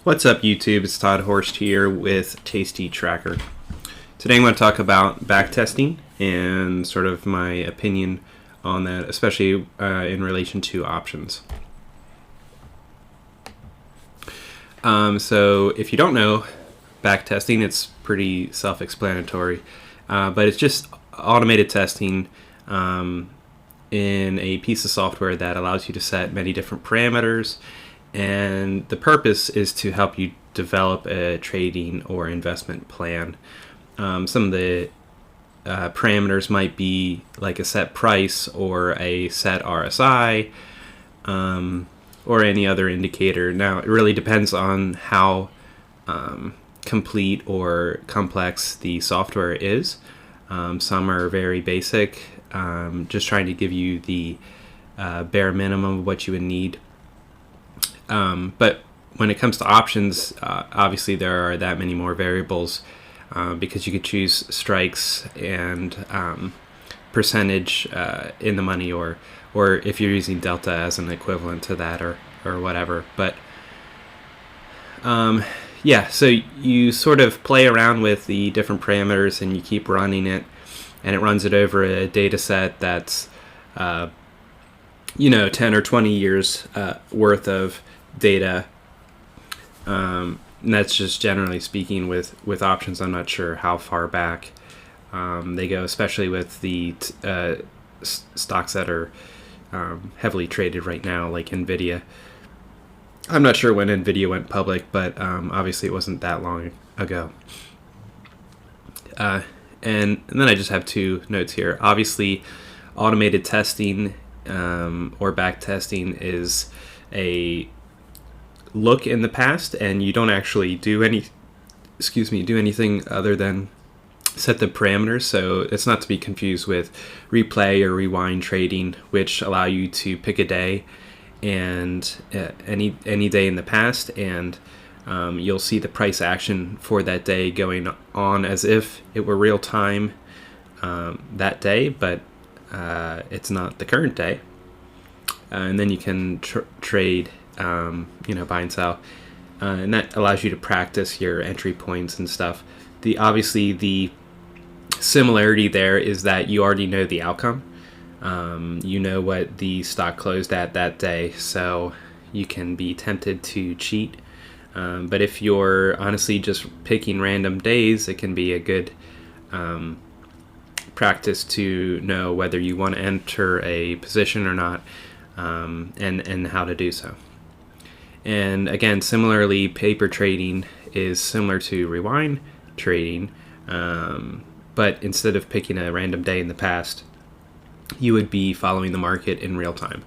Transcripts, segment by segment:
What's up, YouTube? It's Todd Horst here with Tasty Tracker. Today I'm going to talk about backtesting and sort of my opinion on that, especially in relation to options. So if you don't know backtesting, it's pretty self-explanatory, but it's just automated testing in a piece of software that allows you to set many different parameters. And the purpose is to help you develop a trading or investment plan. Some of the parameters might be like a set price or a set RSI or any other indicator. Now, it really depends on how complete or complex the software is. Some are very basic, just trying to give you the bare minimum of what you would need. But when it comes to options, obviously there are that many more variables because you could choose strikes and percentage in the money, or if you're using delta as an equivalent to that, or whatever. But yeah, so you sort of play around with the different parameters and you keep running it, and it runs it over a data set that's 10 or 20 years worth of data. And that's just generally speaking with options. I'm not sure how far back they go, especially with the stocks that are heavily traded right now, like Nvidia. I'm not sure when Nvidia went public, but obviously it wasn't that long ago. And then I just have two notes here. Obviously, automated testing or back testing is a look in the past, and you don't actually do anything other than set the parameters. So it's not to be confused with replay or rewind trading, which allow you to pick a day and any day in the past, and you'll see the price action for that day going on as if it were real time that day, but it's not the current day. And then you can trade buy and sell, and that allows you to practice your entry points and stuff. Obviously the similarity there is that you already know the outcome. You know what the stock closed at that day, so you can be tempted to cheat. But if you're honestly just picking random days, it can be a good practice to know whether you want to enter a position or not, and how to do so. And again, similarly, paper trading is similar to rewind trading, but instead of picking a random day in the past, you would be following the market in real time.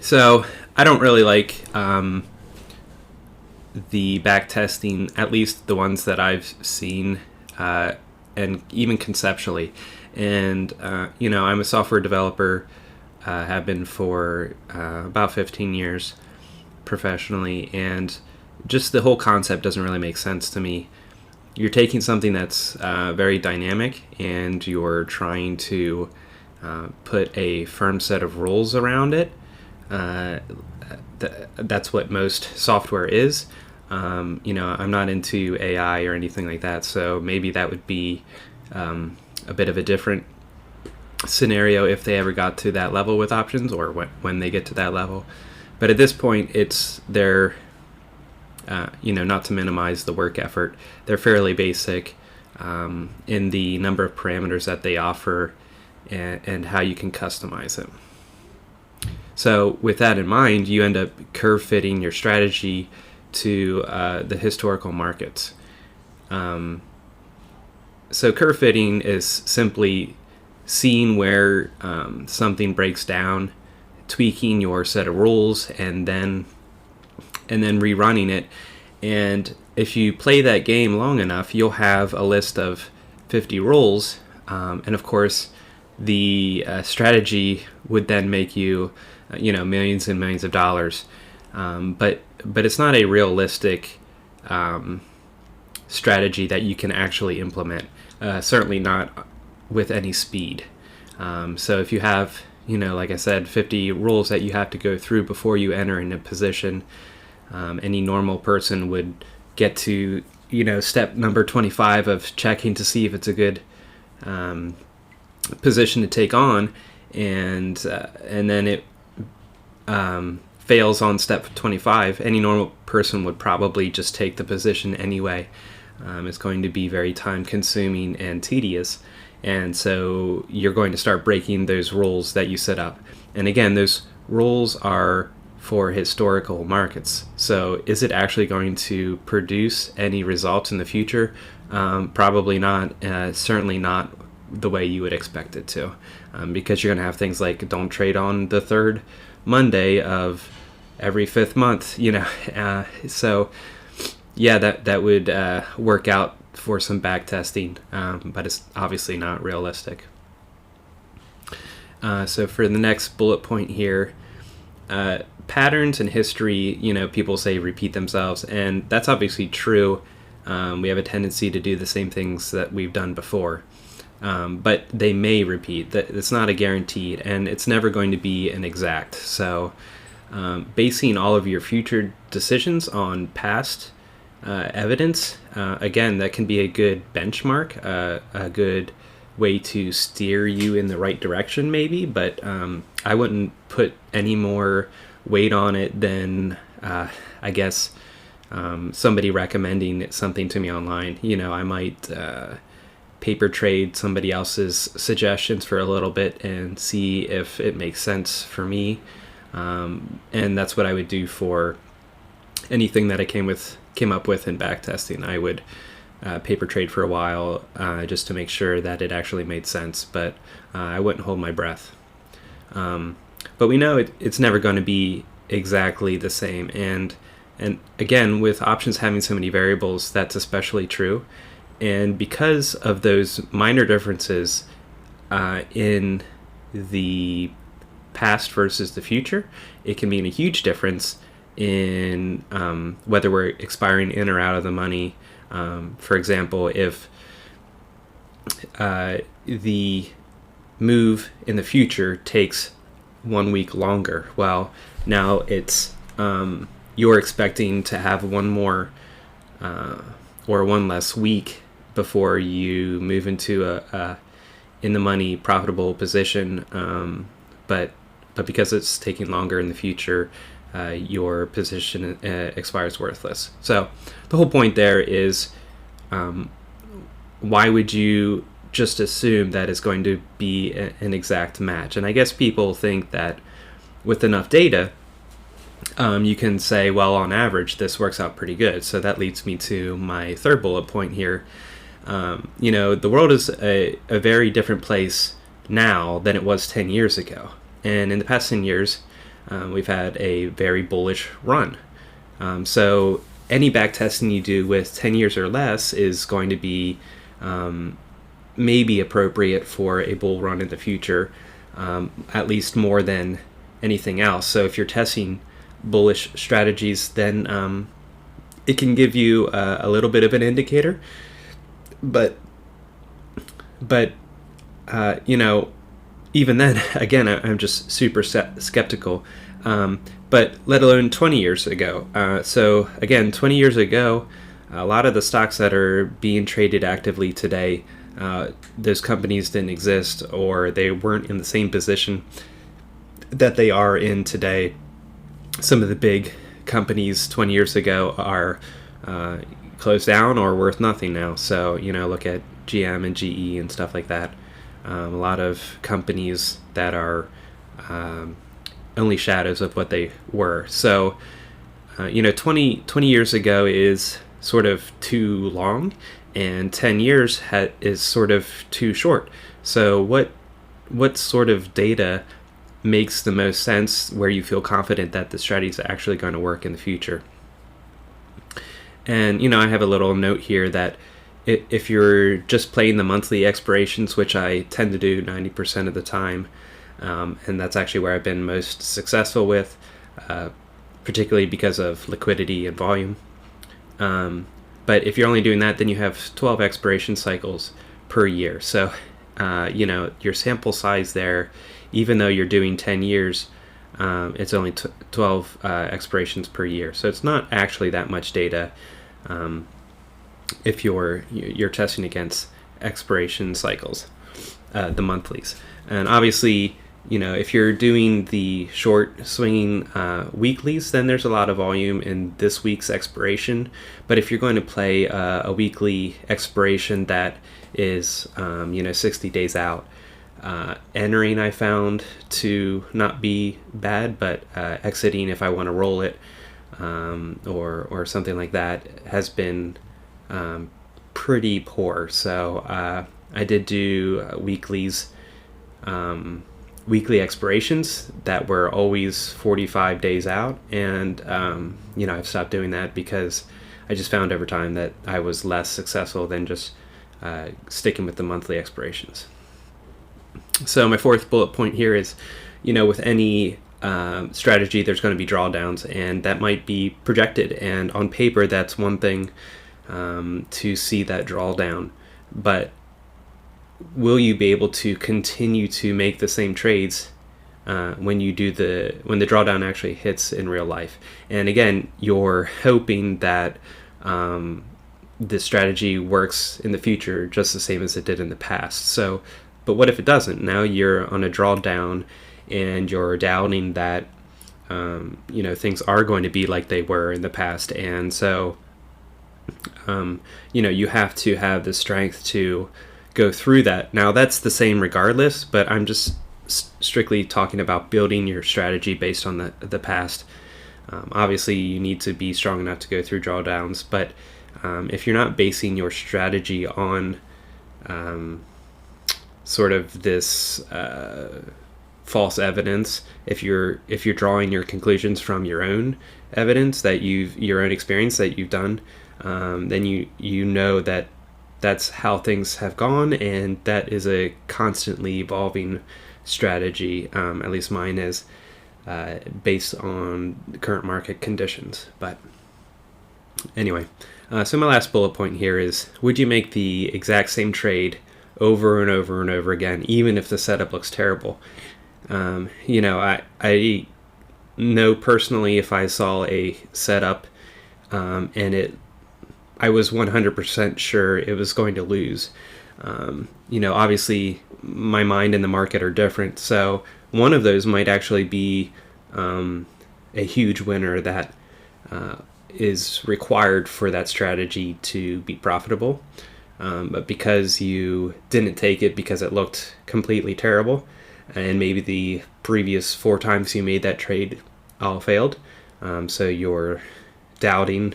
So I don't really like the back testing, at least the ones that I've seen, and even conceptually. And I'm a software developer. Have been for about 15 years professionally, and just the whole concept doesn't really make sense to me. You're taking something that's very dynamic, and you're trying to put a firm set of rules around it. That's what most software is. I'm not into AI or anything like that, so maybe that would be a bit of a different scenario if they ever got to that level with options, or when they get to that level. But at this point, it's they're not to minimize the work effort, they're fairly basic in the number of parameters that they offer and how you can customize it. So with that in mind, you end up curve fitting your strategy to the historical markets. So curve fitting is simply seeing where something breaks down, tweaking your set of rules, and then rerunning it. And if you play that game long enough, you'll have a list of 50 rules, and of course the strategy would then make you millions and millions of dollars, but it's not a realistic strategy that you can actually implement, certainly not with any speed. So if you have like I said, 50 rules that you have to go through before you enter in a position. Any normal person would get to, step number 25 of checking to see if it's a good position to take on, and then it fails on step 25. Any normal person would probably just take the position anyway. It's going to be very time consuming and tedious, and so you're going to start breaking those rules that you set up. And again, those rules are for historical markets. So is it actually going to produce any results in the future? Probably not. Certainly not the way you would expect it to, because you're going to have things like don't trade on the third Monday of every 5th month, so yeah, that would work out for some back testing, but it's obviously not realistic. So for the next bullet point here, patterns in history, people say repeat themselves, and that's obviously true. We have a tendency to do the same things that we've done before, but they may repeat. It's not a guaranteed, and it's never going to be an exact. So basing all of your future decisions on past evidence, again, that can be a good benchmark, a good way to steer you in the right direction maybe, but I wouldn't put any more weight on it than I guess somebody recommending something to me online. I might paper trade somebody else's suggestions for a little bit and see if it makes sense for me, and that's what I would do for anything that I came up with in backtesting. I would paper trade for a while just to make sure that it actually made sense, but I wouldn't hold my breath. But we know it's never going to be exactly the same, and again, with options having so many variables, that's especially true. And because of those minor differences in the past versus the future, it can mean a huge difference in whether we're expiring in or out of the money. For example, if the move in the future takes 1 week longer, well, now it's you're expecting to have one more or one less week before you move into a in the money profitable position, but because it's taking longer in the future, your position expires worthless. So the whole point there is, why would you just assume that it's going to be an exact match? And I guess people think that with enough data, you can say, well, on average, this works out pretty good. So that leads me to my third bullet point here. The world is a very different place now than it was 10 years ago. And in the past 10 years, we've had a very bullish run. So any back testing you do with 10 years or less is going to be maybe appropriate for a bull run in the future, at least more than anything else. So if you're testing bullish strategies, then it can give you a little bit of an indicator. But even then, again, I'm just super skeptical. But let alone 20 years ago. So again, 20 years ago, a lot of the stocks that are being traded actively today, those companies didn't exist, or they weren't in the same position that they are in today. Some of the big companies 20 years ago are closed down or worth nothing now. So, look at GM and GE and stuff like that. A lot of companies that are only shadows of what they were. So, 20 years ago is sort of too long, and 10 years is sort of too short. So what sort of data makes the most sense where you feel confident that the strategy is actually going to work in the future? And, I have a little note here that if you're just playing the monthly expirations, which I tend to do 90% of the time, and that's actually where I've been most successful with, particularly because of liquidity and volume. But if you're only doing that, then you have 12 expiration cycles per year. So, your sample size there even though you're doing 10 years, it's only 12 expirations per year. So it's not actually that much data if you're testing against expiration cycles, the monthlies. And obviously, if you're doing the short swinging weeklies, then there's a lot of volume in this week's expiration. But if you're going to play a weekly expiration that is 60 days out, entering I found to not be bad, but exiting if I want to roll it or something like that has been pretty poor. So I did do weekly expirations that were always 45 days out, and I've stopped doing that because I just found over time that I was less successful than just sticking with the monthly expirations. So my fourth bullet point here is, with any strategy, there's going to be drawdowns, and that might be projected. And on paper, that's one thing to see that drawdown. But will you be able to continue to make the same trades when the drawdown actually hits in real life? And again, you're hoping that this strategy works in the future just the same as it did in the past. So, but what if it doesn't? Now you're on a drawdown and you're doubting that things are going to be like they were in the past. And so you have to have the strength to go through that. Now that's the same regardless, but I'm just strictly talking about building your strategy based on the past. Obviously you need to be strong enough to go through drawdowns, but if you're not basing your strategy on sort of this false evidence, if you're drawing your conclusions from your own evidence your own experience that you've done, then you know that that's how things have gone, and that is a constantly evolving strategy. At least mine is based on current market conditions. But anyway, so my last bullet point here is: would you make the exact same trade over and over and over again, even if the setup looks terrible? I know personally, if I saw a setup and I was 100% sure it was going to lose. Obviously my mind and the market are different. So one of those might actually be a huge winner that is required for that strategy to be profitable. But because you didn't take it because it looked completely terrible, and maybe the previous 4 times you made that trade all failed, so you're doubting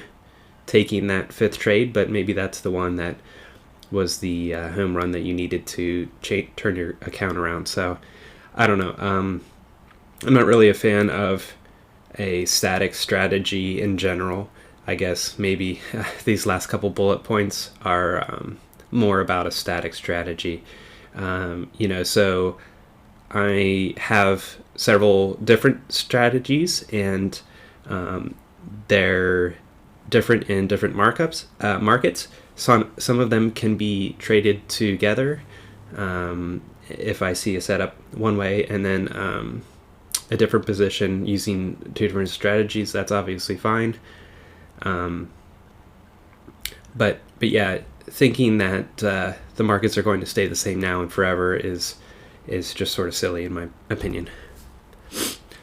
taking that 5th trade, but maybe that's the one that was the home run that you needed to turn your account around. So I don't know. I'm not really a fan of a static strategy in general. I guess maybe these last couple bullet points are more about a static strategy. So I have several different strategies, and they're different in different markets. Some of them can be traded together if I see a setup one way, and then a different position using 2 different strategies. That's obviously fine. But yeah, thinking that the markets are going to stay the same now and forever is just sort of silly in my opinion.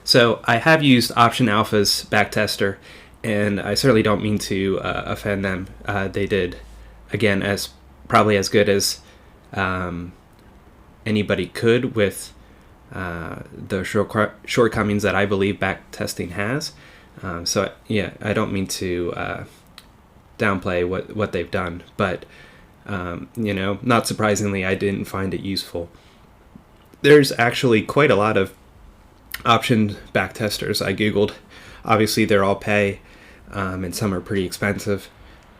So I have used Option Alpha's backtester, and I certainly don't mean to offend them. They did, again, probably as good as anybody could with the shortcomings that I believe backtesting has. So yeah, I don't mean to downplay what they've done, but not surprisingly, I didn't find it useful. There's actually quite a lot of option backtesters I googled. Obviously, they're all pay, and some are pretty expensive,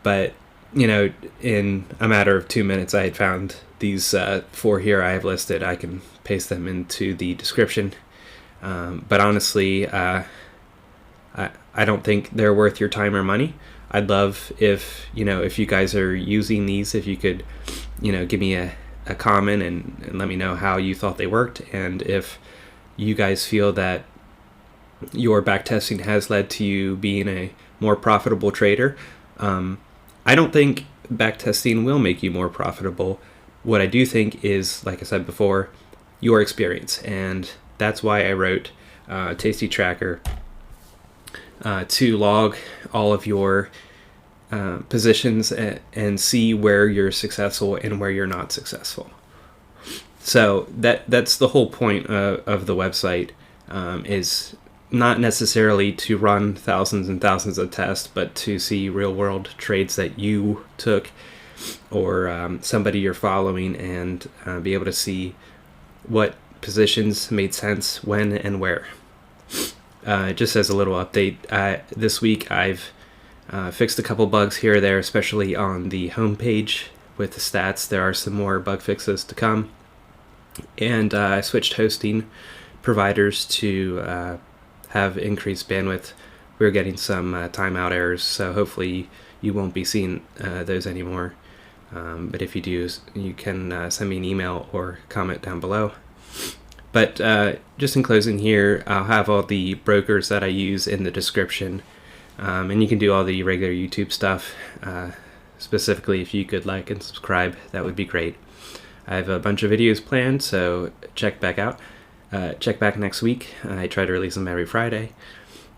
but in a matter of 2 minutes, I had found these 4 here I have listed. I can paste them into the description, but honestly, I don't think they're worth your time or money. I'd love if you guys are using these, if you could give me a comment and let me know how you thought they worked, and if you guys feel that your backtesting has led to you being a more profitable trader. I don't think backtesting will make you more profitable. What I do think is, like I said before, your experience, and that's why I wrote Tasty Tracker to log all of your positions and see where you're successful and where you're not successful. So that's the whole point of the website, is not necessarily to run thousands and thousands of tests, but to see real world trades that you took or somebody you're following, and be able to see what positions made sense when and where. Just as a little update, this week I've fixed a couple bugs here or there, especially on the homepage with the stats. There are some more bug fixes to come. And I switched hosting providers to have increased bandwidth. We're getting some timeout errors, so hopefully you won't be seeing those anymore. But if you do, you can send me an email or comment down below. But just in closing here, I'll have all the brokers that I use in the description. And you can do all the regular YouTube stuff. Specifically, if you could like and subscribe, that would be great. I have a bunch of videos planned, so check back out. Check back next week. I try to release them every Friday.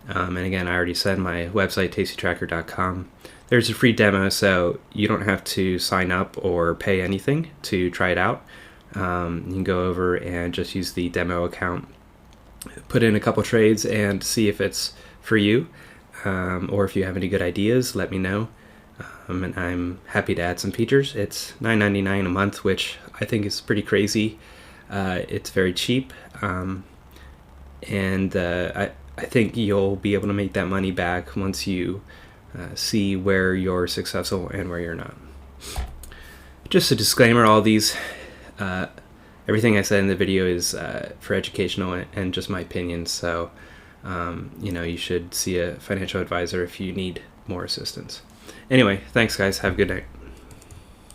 And again, I already said my website, tastytracker.com. There's a free demo, so you don't have to sign up or pay anything to try it out. You can go over and just use the demo account, put in a couple trades, and see if it's for you. Or if you have any good ideas, let me know. And I'm happy to add some features. It's $9.99 a month, which I think is pretty crazy. It's very cheap. And I think you'll be able to make that money back once you see where you're successful and where you're not. Just a disclaimer, all these, everything I said in the video is for educational and just my opinion. So, you should see a financial advisor if you need more assistance. Anyway, thanks guys. Have a good night.